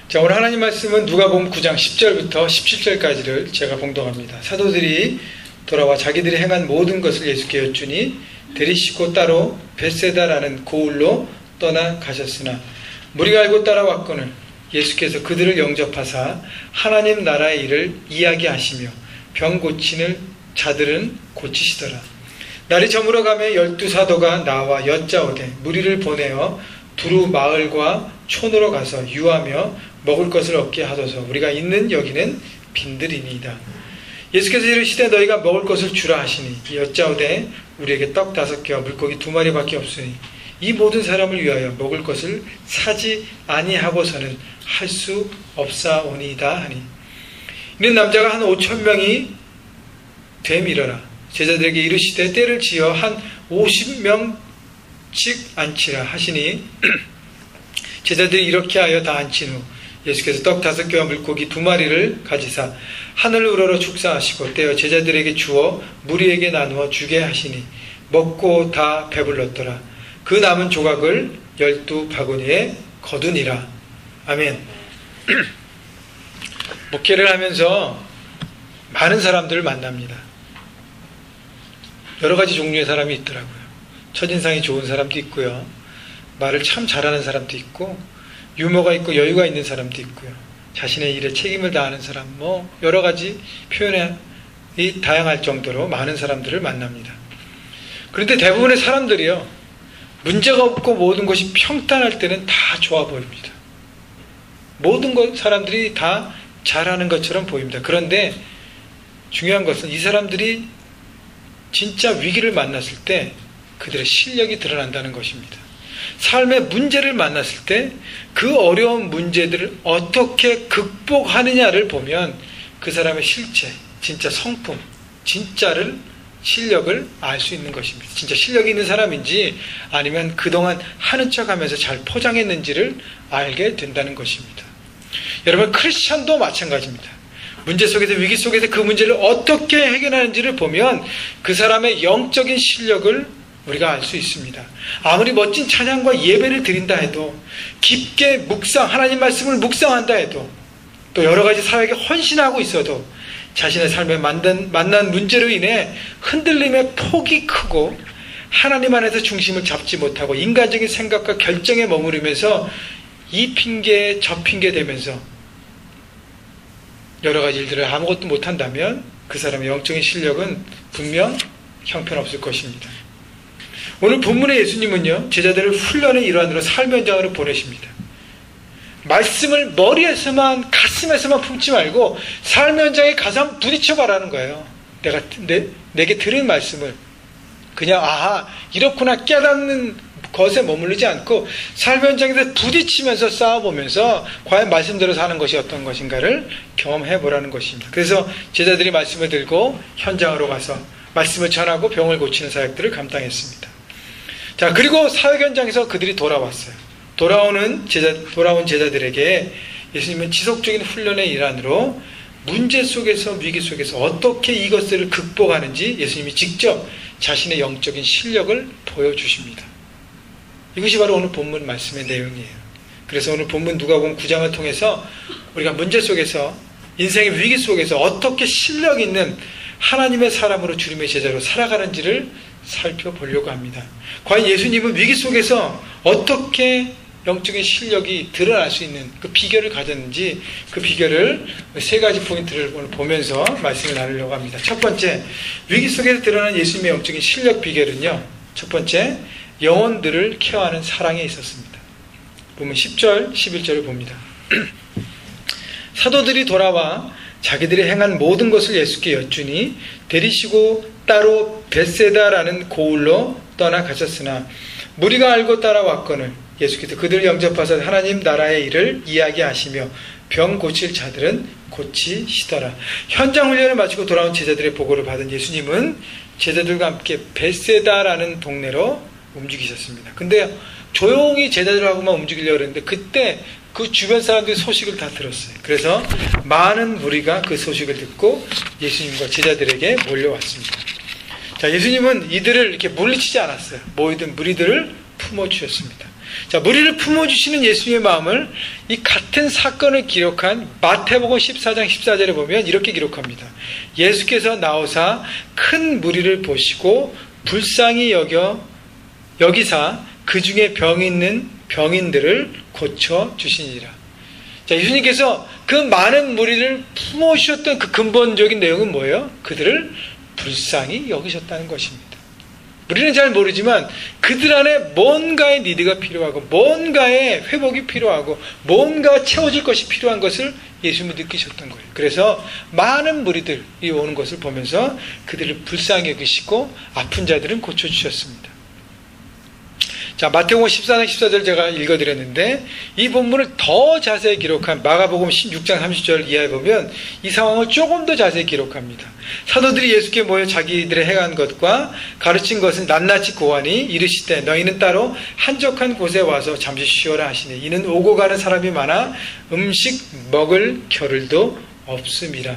자, 오늘 하나님 말씀은 누가복음 9장 10절부터 17절까지를 제가 봉독합니다. 사도들이 돌아와 자기들이 행한 모든 것을 예수께 여쭈니 데리시고 따로 벳세다라는 고을로 떠나가셨으나 무리가 알고 따라왔거늘 예수께서 그들을 영접하사 하나님 나라의 일을 이야기하시며 병 고치는 자들은 고치시더라. 날이 저물어가며 12사도가 나와 여짜오되 무리를 보내어 두루 마을과 촌으로 가서 유하며 먹을 것을 얻게 하소서. 우리가 있는 여기는 빈들이니이다. 예수께서 이르시되 너희가 먹을 것을 주라 하시니 여짜오되 우리에게 떡 5개와 물고기 2마리밖에 없으니 이 모든 사람을 위하여 먹을 것을 사지 아니하고서는 할 수 없사오니이다 하니 이는 남자가 한 5,000명이 되밀어라. 제자들에게 이르시되 때를 지어 한 50명씩 앉히라 하시니 제자들이 이렇게 하여 다 앉힌 후 예수께서 떡 5개와 물고기 2마리를 가지사 하늘을 우러러 축사하시고 떼어 제자들에게 주어 무리에게 나누어 주게 하시니 먹고 다 배불렀더라. 그 남은 조각을 12바구니에 거두니라. 아멘. 목회를 하면서 많은 사람들을 만납니다. 여러 가지 종류의 사람이 있더라고요. 첫인상이 좋은 사람도 있고요. 말을 참 잘하는 사람도 있고 유머가 있고 여유가 있는 사람도 있고요. 자신의 일에 책임을 다하는 사람, 여러 가지 표현이 다양할 정도로 많은 사람들을 만납니다. 그런데 대부분의 사람들이요, 문제가 없고 모든 것이 평탄할 때는 다 좋아 보입니다. 모든 사람들이 다 잘하는 것처럼 보입니다. 그런데 중요한 것은 이 사람들이 진짜 위기를 만났을 때 그들의 실력이 드러난다는 것입니다. 삶의 문제를 만났을 때 그 어려운 문제들을 어떻게 극복하느냐를 보면 그 사람의 실체, 진짜 성품, 실력을 알 수 있는 것입니다. 진짜 실력이 있는 사람인지 아니면 그동안 하는 척하면서 잘 포장했는지를 알게 된다는 것입니다. 여러분, 크리스찬도 마찬가지입니다. 문제 속에서, 위기 속에서 그 문제를 어떻게 해결하는지를 보면 그 사람의 영적인 실력을 우리가 알 수 있습니다. 아무리 멋진 찬양과 예배를 드린다 해도, 깊게 하나님 말씀을 묵상한다 해도, 또 여러 가지 사역에 헌신하고 있어도 자신의 삶에 만난 문제로 인해 흔들림의 폭이 크고 하나님 안에서 중심을 잡지 못하고 인간적인 생각과 결정에 머무르면서 이 핑계 저 핑계 되면서 여러 가지 일들을 아무것도 못한다면 그 사람의 영적인 실력은 분명 형편없을 것입니다. 오늘 본문의 예수님은요, 제자들을 훈련의 일환으로 삶의 현장으로 보내십니다. 말씀을 머리에서만, 가슴에서만 품지 말고 삶의 현장에 가서 한번 부딪혀봐라는 거예요. 내게 들은 말씀을 그냥 이렇구나 깨닫는 것에 머무르지 않고 삶의 현장에서 부딪히면서 싸워보면서 과연 말씀대로 사는 것이 어떤 것인가를 경험해보라는 것입니다. 그래서 제자들이 말씀을 들고 현장으로 가서 말씀을 전하고 병을 고치는 사역들을 감당했습니다. 자, 그리고 사역 현장에서 그들이 돌아왔어요. 돌아온 제자들에게 예수님은 지속적인 훈련의 일환으로 문제 속에서, 위기 속에서 어떻게 이것들을 극복하는지 예수님이 직접 자신의 영적인 실력을 보여주십니다. 이것이 바로 오늘 본문 말씀의 내용이에요. 그래서 오늘 본문 누가복음 9장을 통해서 우리가 문제 속에서, 인생의 위기 속에서 어떻게 실력 있는 하나님의 사람으로, 주님의 제자로 살아가는지를 살펴보려고 합니다. 과연 예수님은 위기 속에서 어떻게 영적인 실력이 드러날 수 있는 그 비결을 가졌는지, 그 비결을 3가지 포인트를 오늘 보면서 말씀을 나누려고 합니다. 첫 번째, 위기 속에서 드러난 예수님의 영적인 실력 비결은요, 첫 번째, 영혼들을 케어하는 사랑에 있었습니다. 보면 10절, 11절을 봅니다. 사도들이 돌아와 자기들이 행한 모든 것을 예수께 여쭈니 데리시고 따로 벳세다라는 고을로 떠나가셨으나 무리가 알고 따라왔거늘 예수께서 그들을 영접하사 하나님 나라의 일을 이야기하시며 병 고칠 자들은 고치시더라. 현장 훈련을 마치고 돌아온 제자들의 보고를 받은 예수님은 제자들과 함께 벳세다라는 동네로 움직이셨습니다. 근데 조용히 제자들하고만 움직이려고 했는데 그때 그 주변 사람들이 소식을 다 들었어요. 그래서 많은 무리가 그 소식을 듣고 예수님과 제자들에게 몰려왔습니다. 자, 예수님은 이들을 이렇게 물리치지 않았어요. 모이던 무리들을 품어주셨습니다. 자, 무리를 품어주시는 예수님의 마음을 이 같은 사건을 기록한 마태복음 14장 14절에 보면 이렇게 기록합니다. 예수께서 나오사 큰 무리를 보시고 불쌍히 여기사 그 중에 병 있는 병인들을 고쳐주시니라. 자, 예수님께서 그 많은 무리를 품어주셨던 그 근본적인 내용은 뭐예요? 그들을 불쌍히 여기셨다는 것입니다. 우리는 잘 모르지만 그들 안에 뭔가의 니드가 필요하고 뭔가의 회복이 필요하고 뭔가 채워질 것이 필요한 것을 예수님이 느끼셨던 거예요. 그래서 많은 무리들이 오는 것을 보면서 그들을 불쌍히 여기시고 아픈 자들은 고쳐주셨습니다. 자, 마태복음 14장 14절 제가 읽어드렸는데 이 본문을 더 자세히 기록한 마가복음 16장 30절 이하에 보면 이 상황을 조금 더 자세히 기록합니다. 사도들이 예수께 모여 자기들의 행한 것과 가르친 것은 낱낱이 고하니 이르시되 너희는 따로 한적한 곳에 와서 잠시 쉬어라 하시니 이는 오고 가는 사람이 많아 음식 먹을 겨를도 없음이라.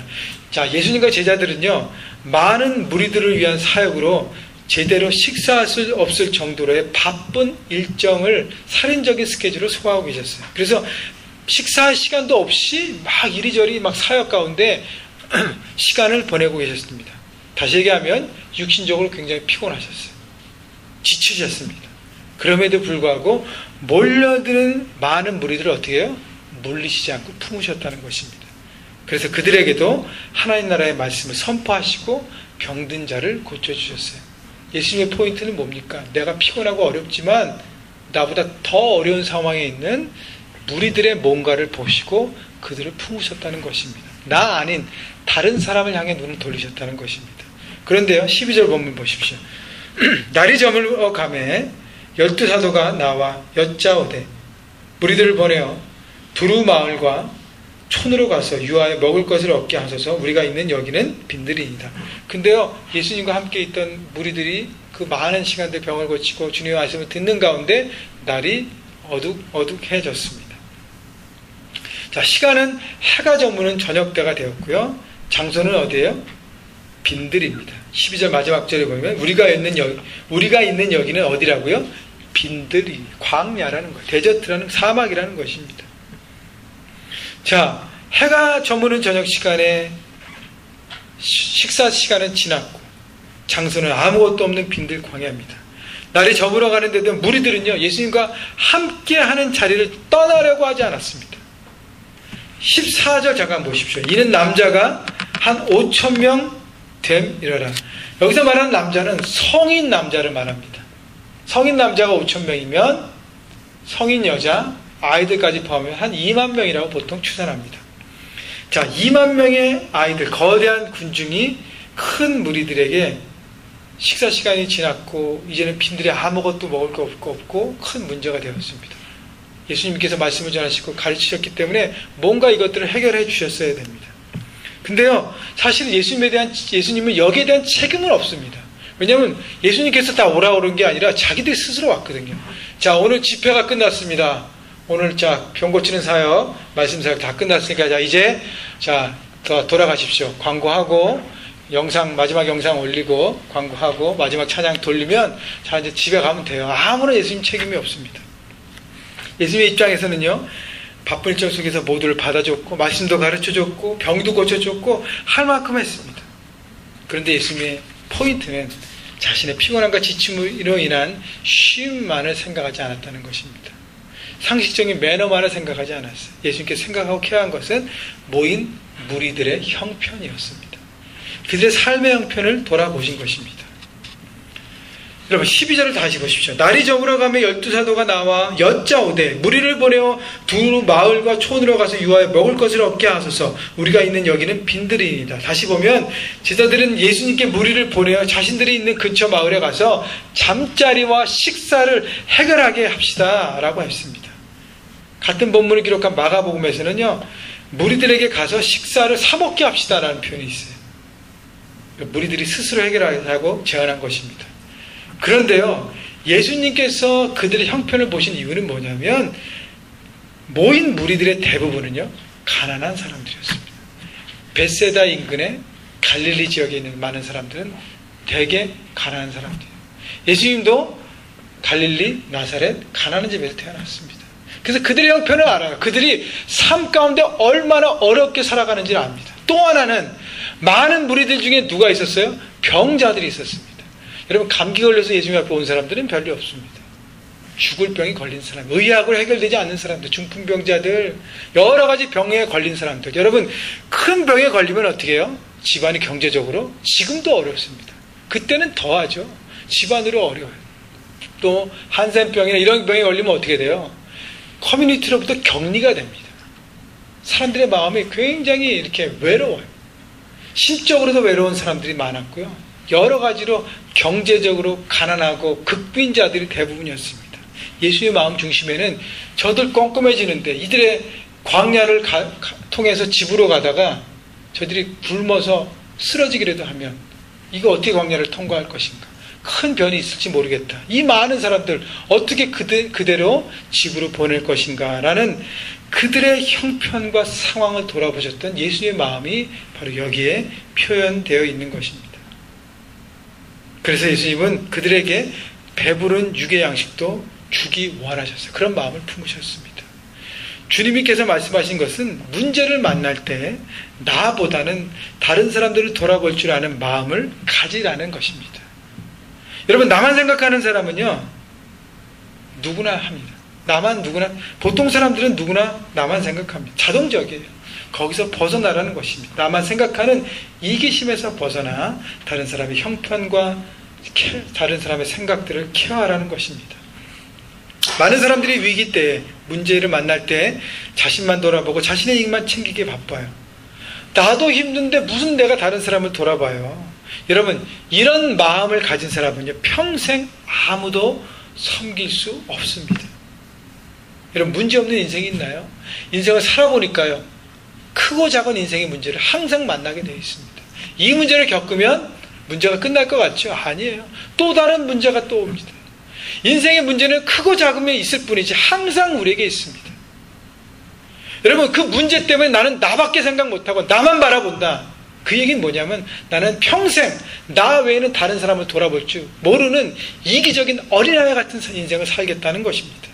자, 예수님과 제자들은요 많은 무리들을 위한 사역으로 제대로 식사할 수 없을 정도로의 바쁜 일정을 살인적인 스케줄을 소화하고 계셨어요. 그래서 식사할 시간도 없이 막 이리저리 막 사역 가운데 시간을 보내고 계셨습니다. 다시 얘기하면 육신적으로 굉장히 피곤하셨어요. 지치셨습니다. 그럼에도 불구하고 몰려드는 많은 무리들을 어떻게 해요? 물리시지 않고 품으셨다는 것입니다. 그래서 그들에게도 하나님 나라의 말씀을 선포하시고 병든 자를 고쳐주셨어요. 예수님의 포인트는 뭡니까? 내가 피곤하고 어렵지만 나보다 더 어려운 상황에 있는 무리들의 뭔가를 보시고 그들을 품으셨다는 것입니다. 나 아닌 다른 사람을 향해 눈을 돌리셨다는 것입니다. 그런데요, 12절 본문 보십시오. 날이 저물어 가매 12사도가 나와 여짜오되 무리들을 보내어 두루 마을과 촌으로 가서 유아에 먹을 것을 얻게 하소서. 우리가 있는 여기는 빈들이니이다. 근데요, 예수님과 함께 있던 무리들이 그 많은 시간들 병을 고치고 주님의 말씀을 듣는 가운데 날이 어둑해졌습니다. 자, 시간은 해가 저무는 저녁 때가 되었고요. 장소는 어디예요? 빈들입니다. 12절 마지막 절에 보면 우리가 있는 여기는 어디라고요? 빈들이, 광야라는 것, 데저트라는 사막이라는 것입니다. 자, 해가 저무는 저녁 시간에 식사 시간은 지났고 장소는 아무것도 없는 빈들 광야입니다. 날이 저물어 가는데도 무리들은요 예수님과 함께하는 자리를 떠나려고 하지 않았습니다. 14절 잠깐 보십시오. 이는 남자가 한 5,000명 됨이러라. 여기서 말하는 남자는 성인 남자를 말합니다. 성인 남자가 5,000명이면 성인 여자 아이들까지 포함하면 한 2만 명이라고 보통 추산합니다. 자, 2만 명의 아이들, 거대한 군중이 큰 무리들에게 식사 시간이 지났고 이제는 빈들이 아무것도 먹을 거 없고 큰 문제가 되었습니다. 예수님께서 말씀을 전하시고 가르치셨기 때문에 뭔가 이것들을 해결해 주셨어야 됩니다. 근데요, 사실 예수님은 여기에 대한 책임은 없습니다. 왜냐하면 예수님께서 다 오라 그런 게 아니라 자기들이 스스로 왔거든요. 자, 오늘 집회가 끝났습니다. 오늘 병 고치는 사역, 말씀 사역 다 끝났으니까 이제 돌아가십시오. 광고하고 마지막 영상 올리고 광고하고 마지막 찬양 돌리면 이제 집에 가면 돼요. 아무런 예수님 책임이 없습니다. 예수님의 입장에서는요, 바쁜 일정 속에서 모두를 받아줬고 말씀도 가르쳐줬고 병도 고쳐줬고 할 만큼 했습니다. 그런데 예수님의 포인트는 자신의 피곤함과 지침으로 인한 쉼만을 생각하지 않았다는 것입니다. 상식적인 매너만을 생각하지 않았어요. 예수님께서 생각하고 케어한 것은 모인 무리들의 형편이었습니다. 그들의 삶의 형편을 돌아보신 것입니다. 여러분 12절을 다시 보십시오. 날이 저물어 가며 12사도가 나와 여짜오되 무리를 보내어 두 마을과 촌으로 가서 유아에 먹을 것을 얻게 하소서. 우리가 있는 여기는 빈들이니이다. 다시 보면 제자들은 예수님께 무리를 보내어 자신들이 있는 근처 마을에 가서 잠자리와 식사를 해결하게 합시다 라고 했습니다. 같은 본문을 기록한 마가복음에서는요, 무리들에게 가서 식사를 사먹게 합시다라는 표현이 있어요. 무리들이 스스로 해결하자고 제안한 것입니다. 그런데요, 예수님께서 그들의 형편을 보신 이유는 뭐냐면 모인 무리들의 대부분은요 가난한 사람들이었습니다. 벳세다 인근의 갈릴리 지역에 있는 많은 사람들은 대개 가난한 사람들이에요. 예수님도 갈릴리, 나사렛, 가나안 집에서 태어났습니다. 그래서 그들의 형편을 알아요. 그들이 삶 가운데 얼마나 어렵게 살아가는지를 압니다. 또 하나는 많은 무리들 중에 누가 있었어요? 병자들이 있었습니다. 여러분, 감기 걸려서 예수님 앞에 온 사람들은 별로 없습니다. 죽을 병이 걸린 사람, 의학으로 해결되지 않는 사람들, 중풍병자들, 여러 가지 병에 걸린 사람들. 여러분, 큰 병에 걸리면 어떻게 해요? 집안이 경제적으로 지금도 어렵습니다. 그때는 더하죠. 집안으로 어려워요. 또 한센병이나 이런 병에 걸리면 어떻게 돼요? 커뮤니티로부터 격리가 됩니다. 사람들의 마음이 굉장히 이렇게 외로워요. 심적으로도 외로운 사람들이 많았고요. 여러 가지로 경제적으로 가난하고 극빈자들이 대부분이었습니다. 예수의 마음 중심에는 저들 꼼꼼해지는데 이들의 광야를 통해서 집으로 가다가 저들이 굶어서 쓰러지기라도 하면 이거 어떻게 광야를 통과할 것인가? 큰 변이 있을지 모르겠다. 이 많은 사람들 어떻게 그대로 집으로 보낼 것인가? 라는 그들의 형편과 상황을 돌아보셨던 예수의 마음이 바로 여기에 표현되어 있는 것입니다. 그래서 예수님은 그들에게 배부른 육의 양식도 주기 원하셨어요. 그런 마음을 품으셨습니다. 주님께서 말씀하신 것은 문제를 만날 때 나보다는 다른 사람들을 돌아볼 줄 아는 마음을 가지라는 것입니다. 여러분, 나만 생각하는 사람은요, 누구나 합니다. 보통 사람들은 누구나 나만 생각합니다. 자동적이에요. 거기서 벗어나라는 것입니다. 나만 생각하는 이기심에서 벗어나 다른 사람의 형편과 다른 사람의 생각들을 케어하라는 것입니다. 많은 사람들이 위기 때, 문제를 만날 때 자신만 돌아보고 자신의 이익만 챙기기에 바빠요. 나도 힘든데 무슨 내가 다른 사람을 돌아봐요. 여러분, 이런 마음을 가진 사람은요, 평생 아무도 섬길 수 없습니다. 여러분, 문제없는 인생이 있나요? 인생을 살아보니까요, 크고 작은 인생의 문제를 항상 만나게 되어 있습니다. 이 문제를 겪으면 문제가 끝날 것 같죠? 아니에요. 또 다른 문제가 또 옵니다. 인생의 문제는 크고 작으면 있을 뿐이지 항상 우리에게 있습니다. 여러분, 그 문제 때문에 나는 나밖에 생각 못하고 나만 바라본다. 그 얘기는 뭐냐면 나는 평생 나 외에는 다른 사람을 돌아볼 줄 모르는 이기적인 어린아이 같은 인생을 살겠다는 것입니다.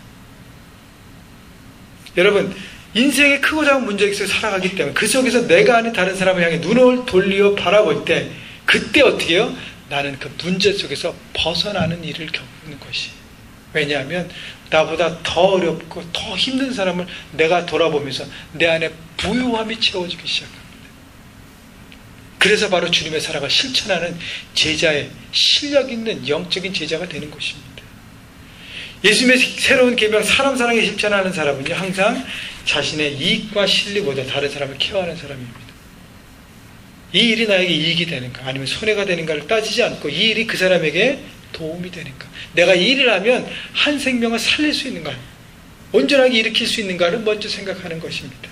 여러분, 인생의 크고 작은 문제 속에서 살아가기 때문에 그 속에서 내가 아닌 다른 사람을 향해 눈을 돌려 바라볼 때 그때 어떻게 해요? 나는 그 문제 속에서 벗어나는 일을 겪는 것이. 왜냐하면 나보다 더 어렵고 더 힘든 사람을 내가 돌아보면서 내 안에 부유함이 채워지기 시작합니다. 그래서 바로 주님의 사랑을 실천하는 제자의 실력 있는 영적인 제자가 되는 것입니다. 예수님의 새로운 계명 사람 사랑에 실천하는 사람은요, 항상 자신의 이익과 실리보다 다른 사람을 케어하는 사람입니다. 이 일이 나에게 이익이 되는가 아니면 손해가 되는가를 따지지 않고 이 일이 그 사람에게 도움이 되는가, 내가 이 일을 하면 한 생명을 살릴 수 있는가, 온전하게 일으킬 수 있는가를 먼저 생각하는 것입니다.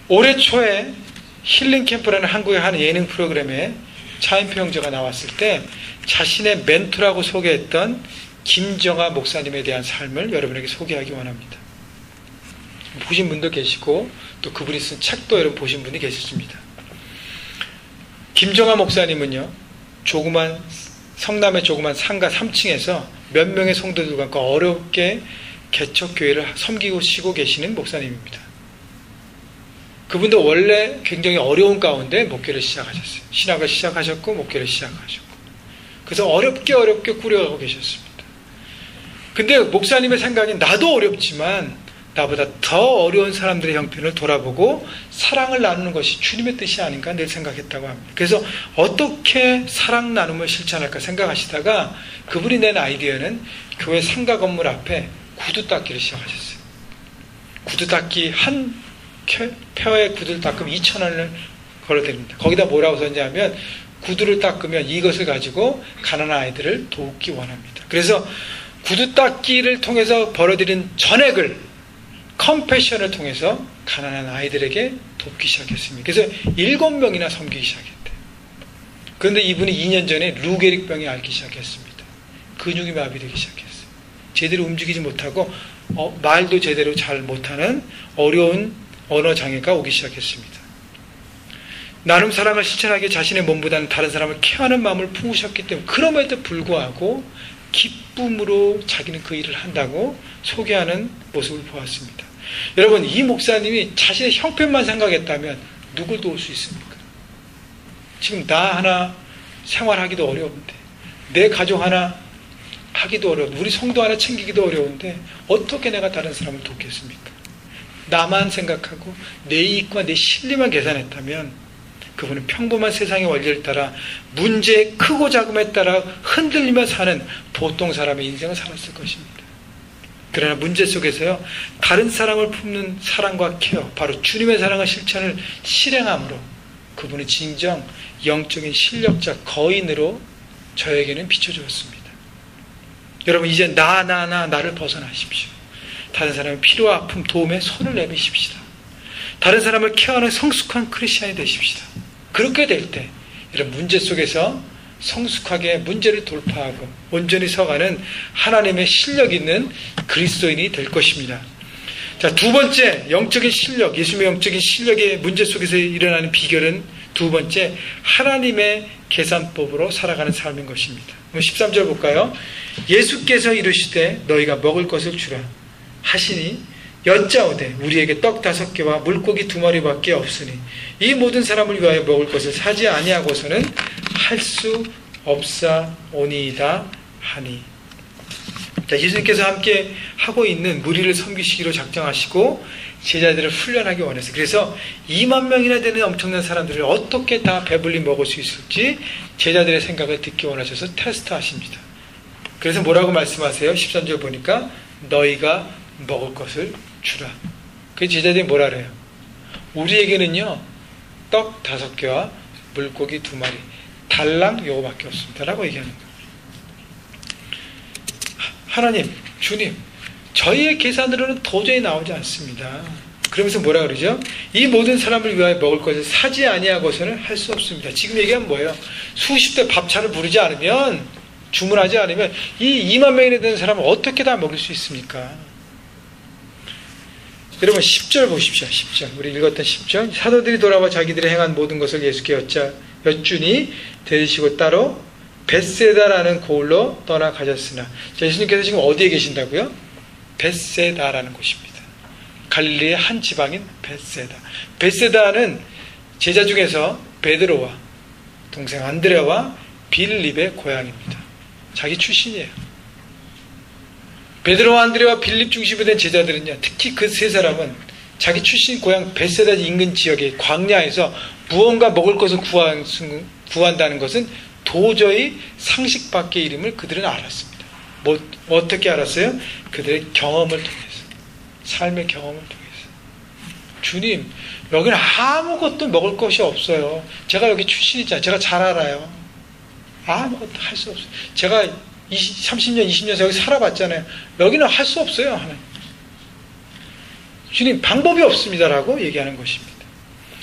올해 초에 힐링 캠프라는 한국의 한 예능 프로그램에 차인표 형제가 나왔을 때 자신의 멘토라고 소개했던 김정아 목사님에 대한 삶을 여러분에게 소개하기 원합니다. 보신 분도 계시고 또 그분이 쓴 책도 여러분 보신 분이 계십니다. 김정아 목사님은요, 성남의 조그만 상가 3층에서 몇 명의 성도들과 함께 어렵게 개척교회를 섬기고 쉬고 계시는 목사님입니다. 그분도 원래 굉장히 어려운 가운데 목회를 시작하셨어요. 신학을 시작하셨고 목회를 시작하셨고, 그래서 어렵게 꾸려가고 계셨습니다. 근데 목사님의 생각이 나도 어렵지만 나보다 더 어려운 사람들의 형편을 돌아보고 사랑을 나누는 것이 주님의 뜻이 아닌가 늘 생각했다고 합니다. 그래서 어떻게 사랑 나눔을 실천할까 생각하시다가 그분이 낸 아이디어는 교회 상가 건물 앞에 구두 닦기를 시작하셨어요. 구두 닦기 한 페어의 구두를 닦으면 2,000원을 걸어드립니다. 거기다 뭐라고 썼냐면 구두를 닦으면 이것을 가지고 가난한 아이들을 돕기 원합니다. 그래서 구두 닦기를 통해서 벌어들인 전액을 컴패션을 통해서 가난한 아이들에게 돕기 시작했습니다. 그래서 7명이나 섬기기 시작했대요. 그런데 이분이 2년 전에 루게릭병에 앓기 시작했습니다. 근육이 마비되기 시작했어요. 제대로 움직이지 못하고 말도 제대로 잘 못하는 어려운 언어 장애가 오기 시작했습니다. 나눔 사랑을 실천하기 자신의 몸보다는 다른 사람을 케어하는 마음을 품으셨기 때문에 그럼에도 불구하고 기쁨으로 자기는 그 일을 한다고 소개하는 모습을 보았습니다. 여러분, 이 목사님이 자신의 형편만 생각했다면 누굴 도울 수 있습니까? 지금 나 하나 생활하기도 어려운데, 내 가족 하나 하기도 어려운데, 우리 성도 하나 챙기기도 어려운데 어떻게 내가 다른 사람을 돕겠습니까? 나만 생각하고 내 이익과 내 실리만 계산했다면 그분은 평범한 세상의 원리를 따라 문제의 크고 작음에 따라 흔들리며 사는 보통 사람의 인생을 살았을 것입니다. 그러나 문제 속에서요, 다른 사람을 품는 사랑과 케어, 바로 주님의 사랑과 실천을 실행함으로 그분은 진정 영적인 실력자, 거인으로 저에게는 비춰주었습니다. 여러분, 이제 나를 벗어나십시오. 다른 사람의 필요와 아픔, 도움에 손을 내미십시다. 다른 사람을 케어하는 성숙한 크리스찬이 되십시다. 그렇게 될 때 이런 문제 속에서 성숙하게 문제를 돌파하고 온전히 서가는 하나님의 실력 있는 그리스도인이 될 것입니다. 자, 두 번째 영적인 실력, 예수님의 영적인 실력의 문제 속에서 일어나는 비결은 두 번째, 하나님의 계산법으로 살아가는 삶인 것입니다. 13절 볼까요? 예수께서 이르시되 너희가 먹을 것을 주라 하시니 여짜오되 우리에게 떡 5개와 물고기 2마리밖에 없으니 이 모든 사람을 위하여 먹을 것을 사지 아니하고서는 할 수 없사오니이다 하니. 자, 예수님께서 함께 하고 있는 무리를 섬기시기로 작정하시고 제자들을 훈련하기 원해서, 그래서 2만 명이나 되는 엄청난 사람들을 어떻게 다 배불리 먹을 수 있을지 제자들의 생각을 듣기 원하셔서 테스트하십니다. 그래서 뭐라고 말씀하세요? 13절 보니까 너희가 먹을 것을 주라. 그 제자들이 뭐라 그래요? 우리에게는요, 떡 5개와 물고기 2마리, 달랑 요거밖에 없습니다 라고 얘기하는 거예요. 하나님, 주님, 저희의 계산으로는 도저히 나오지 않습니다. 그러면서 뭐라 그러죠? 이 모든 사람을 위하여 먹을 것을 사지 아니하고서는 할 수 없습니다. 지금 얘기하면 뭐예요? 수십 대 밥차를 부르지 않으면, 주문하지 않으면 이 2만 명이나 되는 사람을 어떻게 다 먹일 수 있습니까? 여러분, 10절 보십시오. 10절. 우리 읽었던 10절. 사도들이 돌아와 자기들이 행한 모든 것을 예수께 여쭈니 데리시고 따로 벳세다라는 고을로 떠나가셨으나. 자, 예수님께서 지금 어디에 계신다고요? 벳세다라는 곳입니다. 갈릴리의 한 지방인 벳세다. 벳세다는 제자 중에서 베드로와 동생 안드레와 빌립의 고향입니다. 자기 출신이에요. 베드로와 안드레와 빌립 중심으로 된 제자들은요, 특히 그 세 사람은 자기 출신 고향 벳세다 인근 지역의 광야에서 무언가 먹을 것을 구한다는 것은 도저히 상식 밖의 이름을 그들은 알았습니다. 어떻게 알았어요? 그들의 경험을 통해서, 삶의 경험을 통해서. 주님, 여기는 아무것도 먹을 것이 없어요. 제가 여기 출신이잖아요. 제가 잘 알아요. 아무것도 할 수 없어요. 제가 30년, 20년 여기 살아봤잖아요. 여기는 할 수 없어요. 하나님. 주님, 방법이 없습니다라고 얘기하는 것입니다.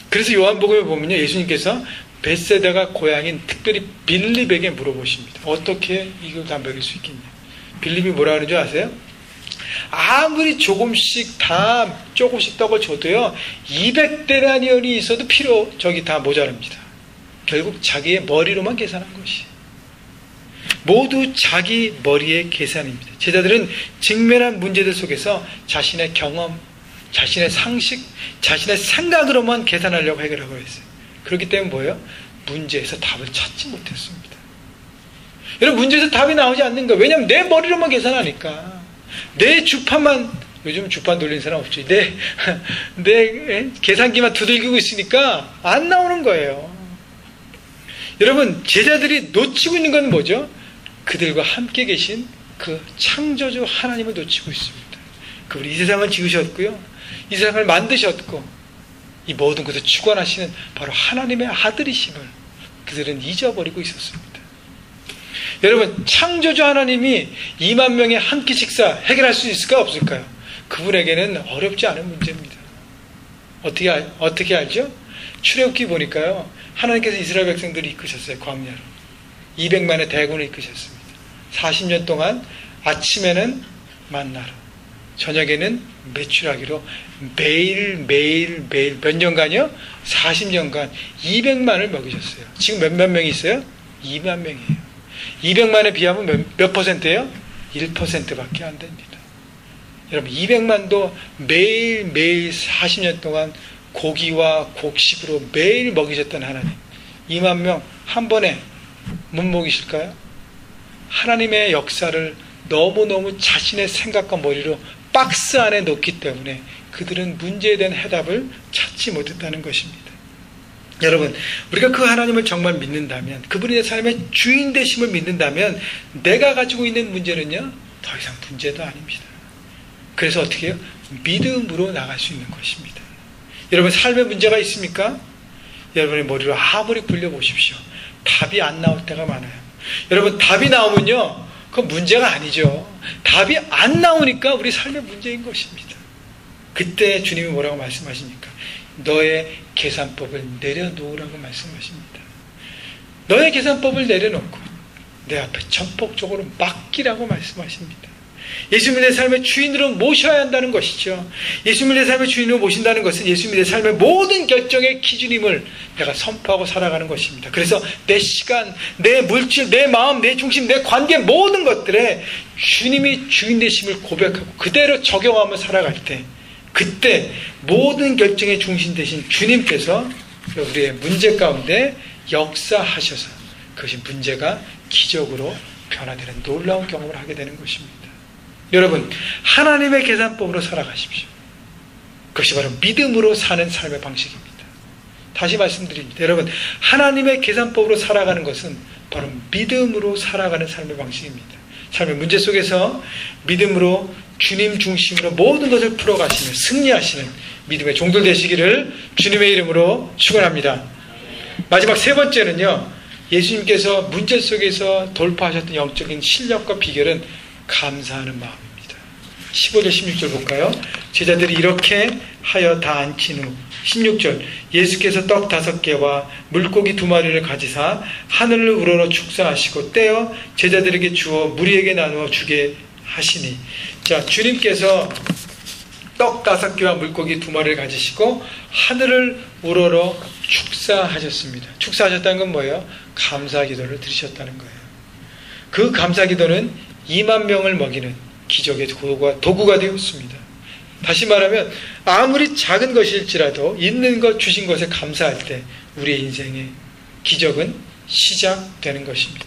그래서 요한복음에 보면요, 예수님께서 벳세다가 고향인 특별히 빌립에게 물어보십니다. 어떻게 이걸 다 먹일 수 있겠냐? 빌립이 뭐라 그러는 줄 아세요? 아무리 조금씩 다 조금씩 떡을 줘도요, 200데나리온이 있어도 다 모자랍니다. 결국 자기의 머리로만 계산한 것이. 모두 자기 머리의 계산입니다. 제자들은 직면한 문제들 속에서 자신의 경험, 자신의 상식, 자신의 생각으로만 계산하려고 해결하고 했어요. 그렇기 때문에 뭐예요? 문제에서 답을 찾지 못했습니다. 여러분, 문제에서 답이 나오지 않는 거예요. 왜냐하면 내 머리로만 계산하니까. 내 주판만, 요즘 주판 돌리는 사람 없죠. 내 계산기만 두들기고 있으니까 안 나오는 거예요. 여러분, 제자들이 놓치고 있는 건 뭐죠? 그들과 함께 계신 그 창조주 하나님을 놓치고 있습니다. 그분이 이 세상을 지으셨고요, 이 세상을 만드셨고, 이 모든 것을 주관하시는 바로 하나님의 아들이심을 그들은 잊어버리고 있었습니다. 여러분, 창조주 하나님이 2만 명의 한 끼 식사 해결할 수 있을까 없을까요? 그분에게는 어렵지 않은 문제입니다. 어떻게 알죠? 출애굽기 보니까요, 하나님께서 이스라엘 백성들을 이끄셨어요. 광야로 200만의 대군을 이끄셨습니다. 40년 동안 아침에는 만나로, 저녁에는 매출하기로 매일 몇 년간요? 40년간 200만을 먹이셨어요. 지금 몇 명이 있어요? 2만 명이에요. 200만에 비하면 몇 퍼센트예요? 1%밖에 안 됩니다. 여러분 200만도 매일 40년 동안 고기와 곡식으로 매일 먹이셨던 하나님, 2만 명 한 번에 못 먹이실까요? 하나님의 역사를 너무너무 자신의 생각과 머리로 박스 안에 넣기 때문에 그들은 문제에 대한 해답을 찾지 못했다는 것입니다. 여러분, 우리가 그 하나님을 정말 믿는다면, 그분이 내 삶의 주인 되심을 믿는다면 내가 가지고 있는 문제는요, 더 이상 문제도 아닙니다. 그래서 어떻게 해요? 믿음으로 나갈 수 있는 것입니다. 여러분, 삶에 문제가 있습니까? 여러분의 머리로 아무리 굴려보십시오. 답이 안 나올 때가 많아요. 여러분, 답이 나오면요, 그건 문제가 아니죠. 답이 안 나오니까 우리 삶의 문제인 것입니다. 그때 주님이 뭐라고 말씀하십니까? 너의 계산법을 내려놓으라고 말씀하십니다. 너의 계산법을 내려놓고 내 앞에 전폭적으로 맡기라고 말씀하십니다. 예수님을 내 삶의 주인으로 모셔야 한다는 것이죠. 예수님을 내 삶의 주인으로 모신다는 것은 예수님이 내 삶의 모든 결정의 기준임을 내가 선포하고 살아가는 것입니다. 그래서 내 시간, 내 물질, 내 마음, 내 중심, 내 관계 모든 것들에 주님이 주인 되심을 고백하고 그대로 적용하며 살아갈 때, 그때 모든 결정의 중심 되신 주님께서 우리의 문제 가운데 역사하셔서 그것이 문제가 기적으로 변화되는 놀라운 경험을 하게 되는 것입니다. 여러분, 하나님의 계산법으로 살아가십시오. 그것이 바로 믿음으로 사는 삶의 방식입니다. 다시 말씀드립니다. 여러분, 하나님의 계산법으로 살아가는 것은 바로 믿음으로 살아가는 삶의 방식입니다. 삶의 문제 속에서 믿음으로 주님 중심으로 모든 것을 풀어가시며 승리하시는 믿음의 종들 되시기를 주님의 이름으로 축원합니다. 마지막 세 번째는요, 예수님께서 문제 속에서 돌파하셨던 영적인 실력과 비결은 감사하는 마음입니다. 15절 16절 볼까요? 제자들이 이렇게 하여 다 앉힌 후 16절 예수께서 떡 5개와 물고기 2마리를 가지사 하늘을 우러러 축사하시고 떼어 제자들에게 주어 무리에게 나누어 주게 하시니, 자, 주님께서 떡 5개와 물고기 2마리를 가지시고 하늘을 우러러 축사하셨습니다. 축사하셨다는 건 뭐예요? 감사 기도를 드리셨다는 거예요. 그 감사 기도는 2만 명을 먹이는 기적의 도구가 되었습니다. 다시 말하면 아무리 작은 것일지라도 있는 것 주신 것에 감사할 때 우리의 인생의 기적은 시작되는 것입니다.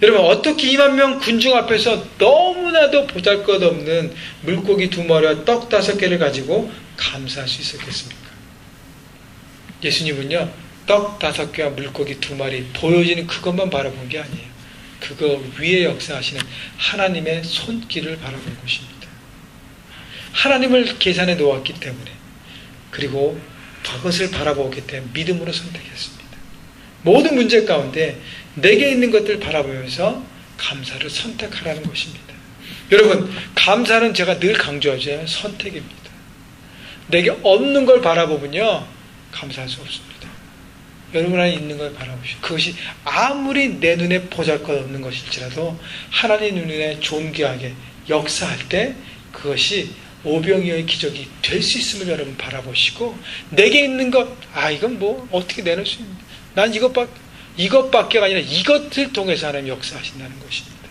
여러분, 어떻게 2만 명 군중 앞에서 너무나도 보잘것없는 물고기 2마리와 떡 5개를 가지고 감사할 수 있었겠습니까? 예수님은요, 떡 5개와 물고기 2마리 보여지는 그것만 바라본 게 아니에요. 그거 위에 역사하시는 하나님의 손길을 바라본 것입니다. 하나님을 계산해 놓았기 때문에, 그리고 그것을 바라보기 때문에 믿음으로 선택했습니다. 모든 문제 가운데 내게 있는 것들을 바라보면서 감사를 선택하라는 것입니다. 여러분, 감사는 제가 늘 강조하죠. 선택입니다. 내게 없는 걸 바라보면요, 감사할 수 없습니다. 여러분 안에 있는 걸 바라보시오. 그것이 아무리 내 눈에 보잘것없는 것일지라도 하나님 눈에 존귀하게 역사할 때 그것이 오병이어의 기적이 될 수 있음을 여러분 바라보시고, 내게 있는 것, 이건 뭐 어떻게 내놓을 수 있는데, 난 이것밖에 아니라 이것을 통해서 하나님 역사하신다는 것입니다.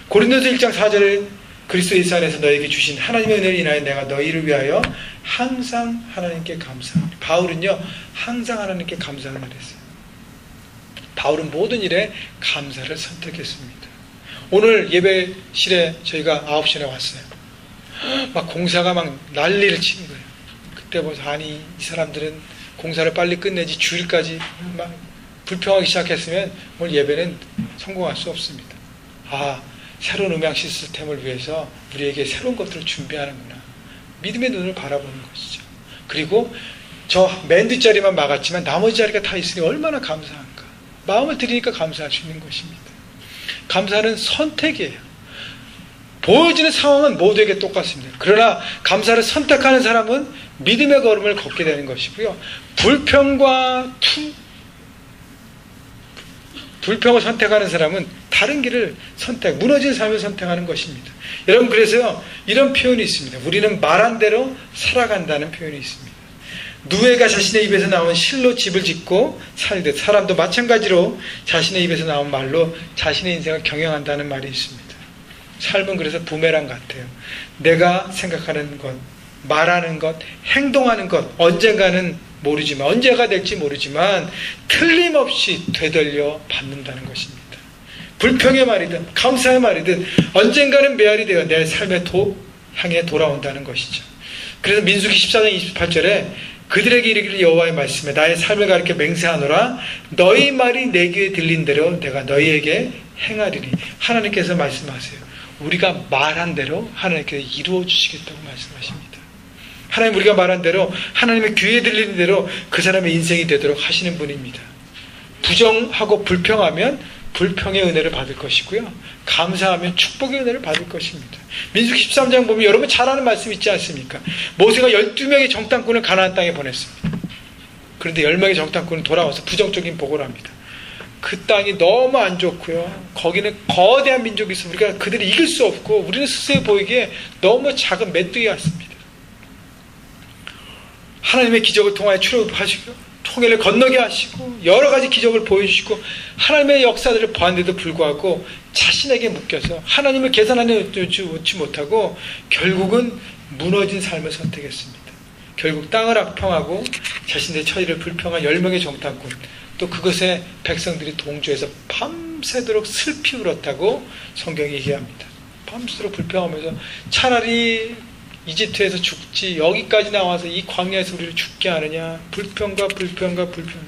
고린도서 1장 4절에 그리스도 예수 안에서 너에게 주신 하나님의 은혜를 인하여 내가 너희를 위하여 항상 하나님께 감사합니다. 바울은요, 항상 하나님께 감사를 했어요. 바울은 모든 일에 감사를 선택했습니다. 오늘 예배실에 저희가 9시에 왔어요. 막 공사가 막 난리를 치는 거예요. 그때 보면서 아니, 이 사람들은 공사를 빨리 끝내지 주일까지 막 불평하기 시작했으면 오늘 예배는 성공할 수 없습니다. 새로운 음향 시스템을 위해서 우리에게 새로운 것들을 준비하는구나. 믿음의 눈을 바라보는 것이죠. 그리고 저 맨 뒷자리만 막았지만 나머지 자리가 다 있으니 얼마나 감사한가. 마음을 드리니까 감사할 수 있는 것입니다. 감사는 선택이에요. 보여지는 상황은 모두에게 똑같습니다. 그러나 감사를 선택하는 사람은 믿음의 걸음을 걷게 되는 것이고요. 불평과 불평을 선택하는 사람은 다른 길을 무너진 삶을 선택하는 것입니다. 여러분, 그래서요, 이런 표현이 있습니다. 우리는 말한 대로 살아간다는 표현이 있습니다. 누에가 자신의 입에서 나온 실로 집을 짓고 살듯 사람도 마찬가지로 자신의 입에서 나온 말로 자신의 인생을 경영한다는 말이 있습니다. 삶은 그래서 부메랑 같아요. 내가 생각하는 것, 말하는 것, 행동하는 것, 언제가 될지 모르지만 틀림없이 되돌려 받는다는 것입니다. 불평의 말이든 감사의 말이든 언젠가는 메아리 되어 내 삶의 향해 돌아온다는 것이죠. 그래서 민수기 14장 28절에 그들에게 이르기를 여호와의 말씀에 나의 삶을 가리켜 맹세하노라. 너희 말이 내 귀에 들린 대로 내가 너희에게 행하리니. 하나님께서 말씀하세요. 우리가 말한 대로 하나님께서 이루어 주시겠다고 말씀하십니다. 하나님, 우리가 말한 대로 하나님의 귀에 들리는 대로 그 사람의 인생이 되도록 하시는 분입니다. 부정하고 불평하면 불평의 은혜를 받을 것이고요, 감사하면 축복의 은혜를 받을 것입니다. 민수기 13장 보면 여러분 잘 아는 말씀 있지 않습니까? 모세가 12명의 정탐꾼을 가나안 땅에 보냈습니다. 그런데 10명의 정탐꾼은 돌아와서 부정적인 보고를 합니다. 그 땅이 너무 안 좋고요, 거기는 거대한 민족이 있어 우리가 그들을 이길 수 없고 우리는 스스로 보이기에 너무 작은 메뚜기 같습니다. 하나님의 기적을 통하여 출애굽하시고 통일을 건너게 하시고 여러 가지 기적을 보여주시고 하나님의 역사들을 보았는데도 불구하고 자신에게 묶여서 하나님을 계산하지 못하고 결국은 무너진 삶을 선택했습니다. 결국 땅을 악평하고 자신의 처지를 불평한 10명의 정탐꾼, 또 그것에 백성들이 동조해서 밤새도록 슬피 울었다고 성경이 얘기합니다. 밤새도록 불평하면서 차라리 이집트에서 죽지 여기까지 나와서 이 광야에서 우리를 죽게 하느냐. 불평과 불평과 불평과.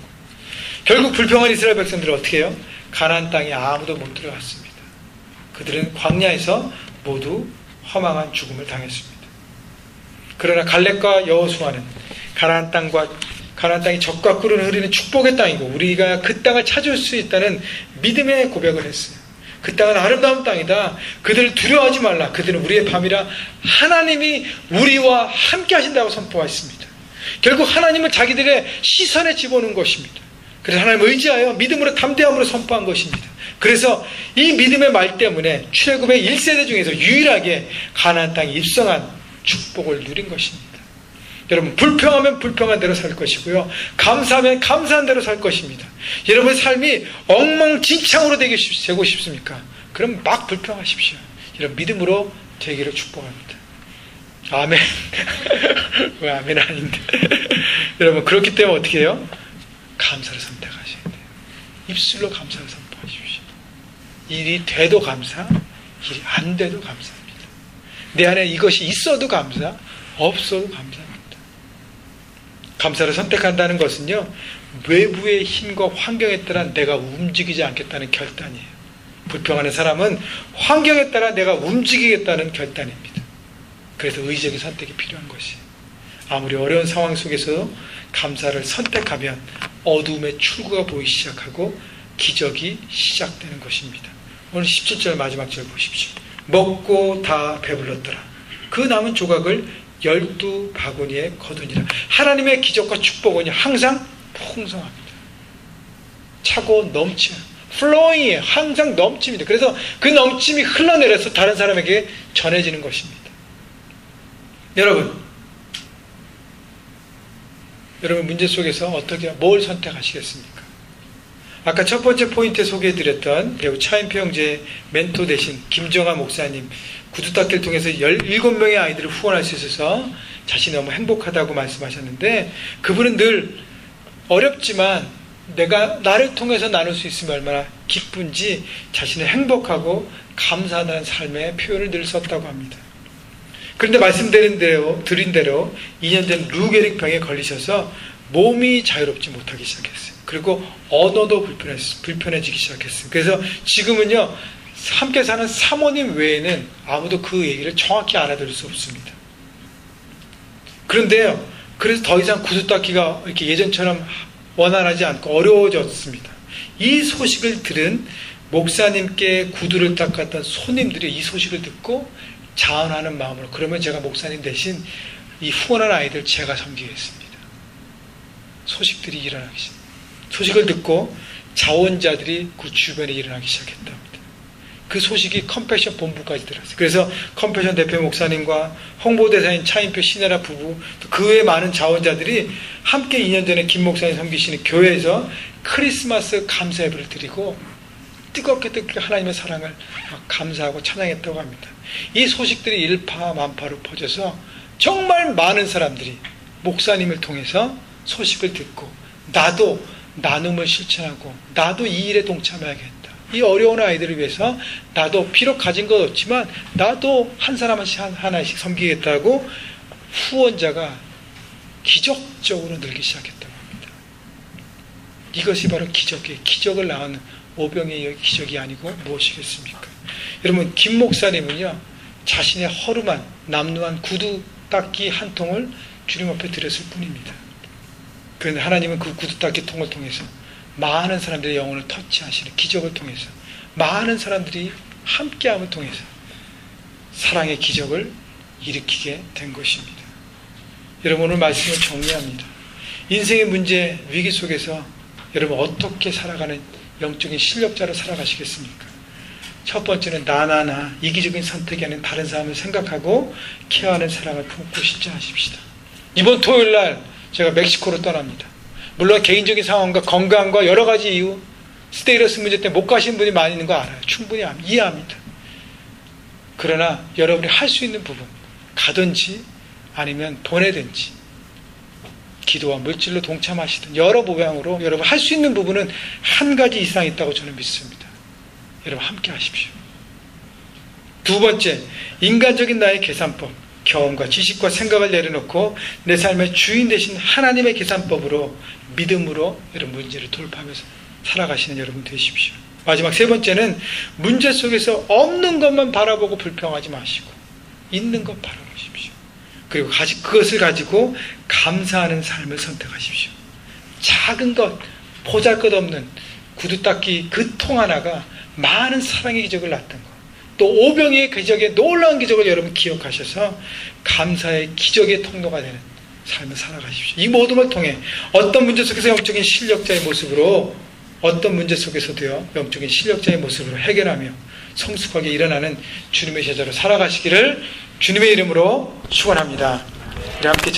결국 불평한 이스라엘 백성들은 어떻게 해요? 가나안 땅에 아무도 못 들어갔습니다. 그들은 광야에서 모두 허망한 죽음을 당했습니다. 그러나 갈렙과 여호수아는 가나안 땅이 젖과 꿀을 흐르는 축복의 땅이고 우리가 그 땅을 찾을 수 있다는 믿음의 고백을 했어요. 그 땅은 아름다운 땅이다. 그들을 두려워하지 말라. 그들은 우리의 밤이라 하나님이 우리와 함께 하신다고 선포했습니다. 결국 하나님은 자기들의 시선에 집어넣은 것입니다. 그래서 하나님을 의지하여 믿음으로 담대함으로 선포한 것입니다. 그래서 이 믿음의 말 때문에 출애굽의 1세대 중에서 유일하게 가나안 땅에 입성한 축복을 누린 것입니다. 여러분, 불평하면 불평한 대로 살 것이고요, 감사하면 감사한 대로 살 것입니다. 여러분의 삶이 엉망진창으로 되고 싶습니까? 그럼 막 불평하십시오. 이런 믿음으로 되기를 축복합니다. 아멘. 왜 아멘 아닌데. 여러분, 그렇기 때문에 어떻게 해요? 감사를 선택하셔야 돼요. 입술로 감사를 선포하십시오. 일이 돼도 감사, 일이 안 돼도 감사합니다. 내 안에 이것이 있어도 감사, 없어도 감사합니다. 감사를 선택한다는 것은요, 외부의 힘과 환경에 따라 내가 움직이지 않겠다는 결단이에요. 불평하는 사람은 환경에 따라 내가 움직이겠다는 결단입니다. 그래서 의지적인 선택이 필요한 것이에요. 아무리 어려운 상황 속에서 감사를 선택하면 어두움의 출구가 보이기 시작하고 기적이 시작되는 것입니다. 오늘 17절 마지막 절 보십시오. 먹고 다 배불렀더라. 그 남은 조각을 12바구니에 거두니라. 하나님의 기적과 축복은 항상 풍성합니다. 차고 넘쳐요. 플로잉이에요. 항상 넘칩니다. 그래서 그 넘침이 흘러내려서 다른 사람에게 전해지는 것입니다. 여러분 문제 속에서 뭘 선택하시겠습니까? 아까 첫 번째 포인트에 소개해드렸던 배우 차인표 형제의 멘토 되신 김정아 목사님, 구두 닦기를 통해서 17명의 아이들을 후원할 수 있어서 자신이 너무 행복하다고 말씀하셨는데, 그분은 늘 어렵지만 내가 나를 통해서 나눌 수 있으면 얼마나 기쁜지 자신의 행복하고 감사하다는 삶의 표현을 늘 썼다고 합니다. 그런데 말씀드린 대로 2년 전 루게릭 병에 걸리셔서 몸이 자유롭지 못하기 시작했어요. 그리고 언어도 불편해지기 시작했어요. 그래서 지금은요, 함께 사는 사모님 외에는 아무도 그 얘기를 정확히 알아들을 수 없습니다. 그런데요, 그래서 더 이상 구두 닦기가 이렇게 예전처럼 원활하지 않고 어려워졌습니다. 이 소식을 들은 목사님께 구두를 닦았던 손님들이 이 소식을 듣고 자원하는 마음으로, 그러면 제가 목사님 대신 이 후원한 아이들 제가 섬기겠습니다. 소식들이 일어나기 시작합니다. 소식을 듣고 자원자들이 그 주변에 일어나기 시작했답니다. 그 소식이 컴패션 본부까지 들었어요. 그래서 컴패션 대표 목사님과 홍보대사인 차인표 신혜라 부부, 그 외에 많은 자원자들이 함께 2년 전에 김 목사님 섬기시는 교회에서 크리스마스 감사 예배를 드리고 뜨겁게 하나님의 사랑을 감사하고 찬양했다고 합니다. 이 소식들이 일파만파로 퍼져서 정말 많은 사람들이 목사님을 통해서 소식을 듣고 나도 나눔을 실천하고 나도 이 일에 동참해야겠다. 이 어려운 아이들을 위해서 나도 비록 가진 것 없지만 나도 한 사람씩 하나씩 섬기겠다고 후원자가 기적적으로 늘기 시작했다고 합니다. 이것이 바로 기적이에요. 기적을 낳은 오병이의 기적이 아니고 무엇이겠습니까? 여러분, 김 목사님은요, 자신의 허름한 남루한 구두 닦기 한 통을 주님 앞에 드렸을 뿐입니다. 그런데 하나님은 그 구두 닦기 통을 통해서 많은 사람들의 영혼을 터치하시는 기적을 통해서 많은 사람들이 함께함을 통해서 사랑의 기적을 일으키게 된 것입니다. 여러분, 오늘 말씀을 정리합니다. 인생의 문제, 위기 속에서 여러분 어떻게 살아가는 영적인 실력자로 살아가시겠습니까? 첫 번째는 나나나 이기적인 선택이 아닌 다른 사람을 생각하고 케어하는 사랑을 품고 십자하십시다. 이번 토요일날 제가 멕시코로 떠납니다. 물론 개인적인 상황과 건강과 여러 가지 이유, 스테이러스 문제 때문에 못 가시는 분이 많이 있는 거 알아요. 충분히 이해합니다. 그러나 여러분이 할 수 있는 부분, 가든지 아니면 보내든지 기도와 물질로 동참하시든 여러 모양으로 여러분 할 수 있는 부분은 한 가지 이상 있다고 저는 믿습니다. 여러분 함께 하십시오. 두 번째, 인간적인 나의 계산법, 경험과 지식과 생각을 내려놓고 내 삶의 주인 되신 하나님의 계산법으로 믿음으로 여러분 문제를 돌파하면서 살아가시는 여러분 되십시오. 마지막 세 번째는 문제 속에서 없는 것만 바라보고 불평하지 마시고 있는 것 바라보십시오. 그리고 그것을 가지고 감사하는 삶을 선택하십시오. 작은 것, 보잘것없는 구두 닦기 그 통 하나가 많은 사랑의 기적을 낳았던 것, 또 오병이의 기적의 놀라운 기적을 여러분 기억하셔서 감사의 기적의 통로가 되는 삶을 살아가십시오. 이 모든 걸 통해 어떤 문제 속에서 영적인 실력자의 모습으로, 어떤 문제 속에서도요 영적인 실력자의 모습으로 해결하며 성숙하게 일어나는 주님의 제자로 살아가시기를 주님의 이름으로 축원합니다. 우리 함께